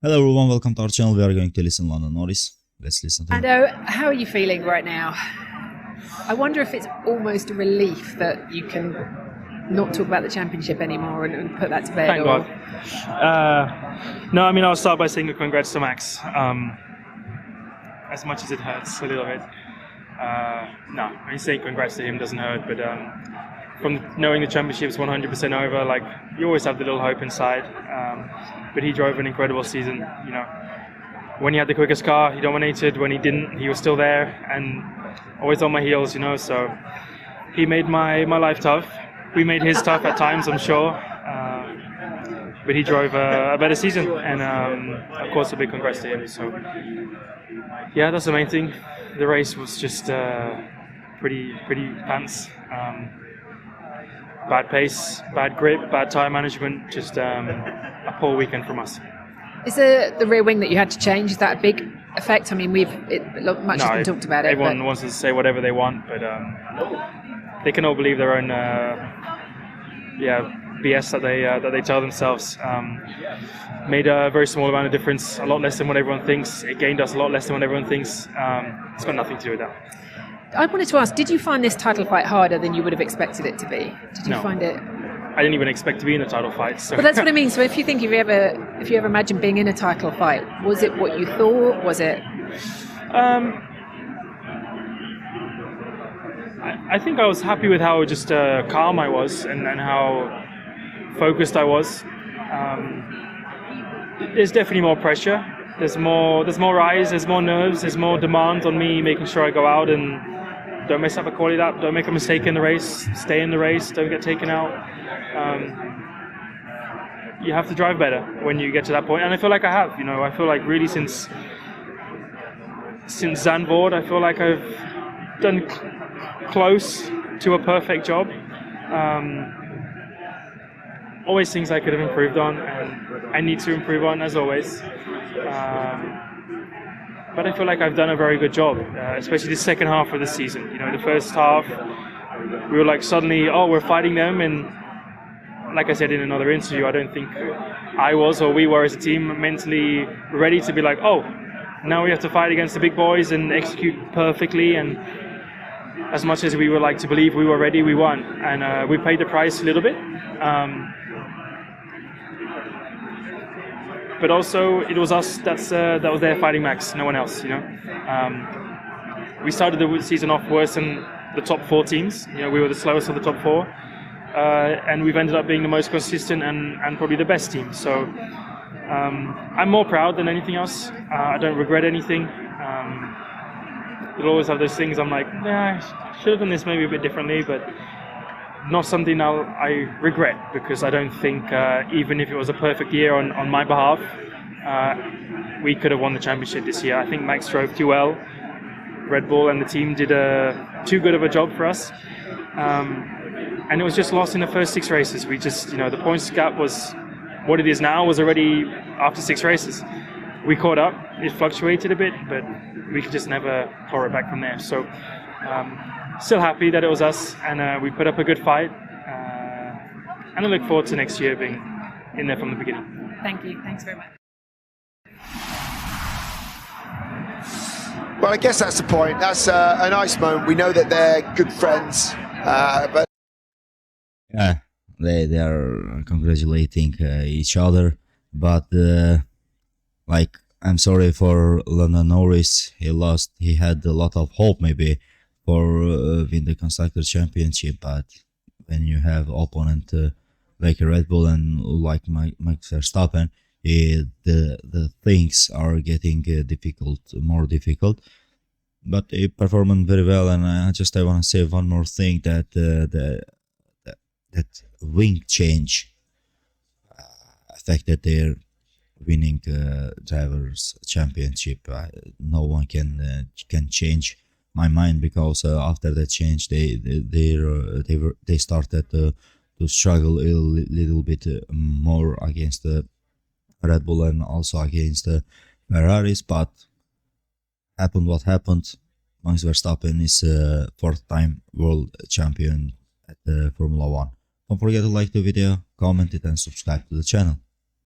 Hello everyone, welcome to our channel. We are going to listen Lando Norris. Let's listen to him. Lando, how are you feeling right now? I wonder if it's almost a relief that you can not talk about the championship anymore and put that to bed. Thank God. No, I mean, I'll start by saying a congrats to Max. As much as it hurts a little bit. No, I mean, saying congrats to him doesn't hurt, but from knowing the championship's 100% over, like, you always have the little hope inside. But he drove an incredible season, you know. When he had the quickest car, he dominated. When he didn't, he was still there and always on my heels, you know. So he made my life tough. We made his tough at times, I'm sure. But he drove a better season, and of course a big congrats to him. So yeah, that's the main thing. The race was just pretty pants. Bad pace, bad grip, bad tyre management. Just a poor weekend from us. Is the rear wing that you had to change, is that a big effect? I mean, much has been talked about it. Everyone wants to say whatever they want, but they can all believe their own BS that they tell themselves. Made a very small amount of difference, a lot less than what everyone thinks. It gained us a lot less than what everyone thinks. It's got nothing to do with that. I wanted to ask, did you find this title fight harder than you would have expected it to be? Did you find it? I didn't even expect to be in a title fight. So. But that's what I mean. So if you ever imagine being in a title fight, was it what you thought? Was it? I think I was happy with how just calm I was and how focused I was. There's definitely more pressure. There's more eyes. There's more nerves. There's more demand on me, making sure I go out and don't mess up a quality lap. Don't make a mistake in the race. Stay in the race. Don't get taken out. You have to drive better when you get to that point, and I feel like I have. You know, I feel like really since Zandvoort, I feel like I've done close to a perfect job. Always things I could have improved on, and I need to improve on, as always. But I feel like I've done a very good job, especially the second half of the season. You know, the first half, we were like suddenly, we're fighting them, and like I said in another interview, I don't think I was or we were as a team mentally ready to be like, now we have to fight against the big boys and execute perfectly. And as much as we would like to believe we were ready, we won, and we paid the price a little bit. But also, it was us that was there fighting Max, no one else. You know, we started the season off worse than the top 4 teams. You know, we were the slowest of the top 4, and we've ended up being the most consistent and probably the best team. So I'm more proud than anything else. I don't regret anything. You'll always have those things. I'm like, I should have done this maybe a bit differently, but not something I regret, because I don't think even if it was a perfect year on my behalf, we could have won the championship this year. I think Max drove too well. Red Bull and the team did too good of a job for us, and it was just lost in the first 6 races. We just, you know, the points gap was what it is now was already after 6 races. We caught up. It fluctuated a bit, but we could just never claw it back from there. So. Still happy that it was us, and we put up a good fight, and I look forward to next year being in there from the beginning. Thank you. Thanks very much. Well, I guess that's the point. That's a nice moment. We know that they're good friends, but Yeah, they are congratulating each other, but like, I'm sorry for Lando Norris. He had a lot of hope maybe for win the Constructors Championship, but when you have opponent like a Red Bull and like Max Verstappen, the things are getting more difficult. But he performed very well, and I want to say one more thing, that that wing change affected their winning drivers championship. No one can change my mind, because after that change they started to struggle a little bit more against the Red Bull and also against the Ferraris. But happened what happened. Max Verstappen is 4th-time world champion at Formula 1. Don't forget to like the video, comment it, and subscribe to the channel.